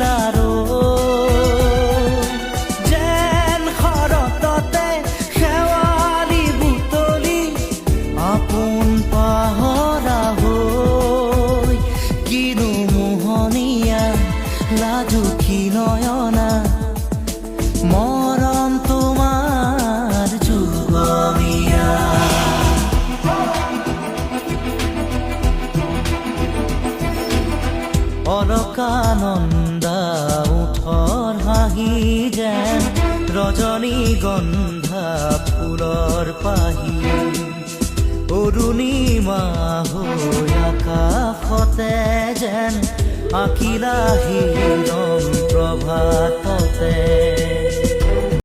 আহিলাৰো যেন শৰততে শেৱালি বুটলি আপোন পাহৰা হৈ কিনো মোহনীয়া লাজুকী নয়না মৰম তোমাৰ যুগমীয়া অলকানন্দা ওঠৰ হাঁহি যেন ৰজনীগন্ধা ফুলৰ পাহি অৰুণিমা হৈ আকাশতে যেন আঁকিলা হিৰণ প্ৰভাততে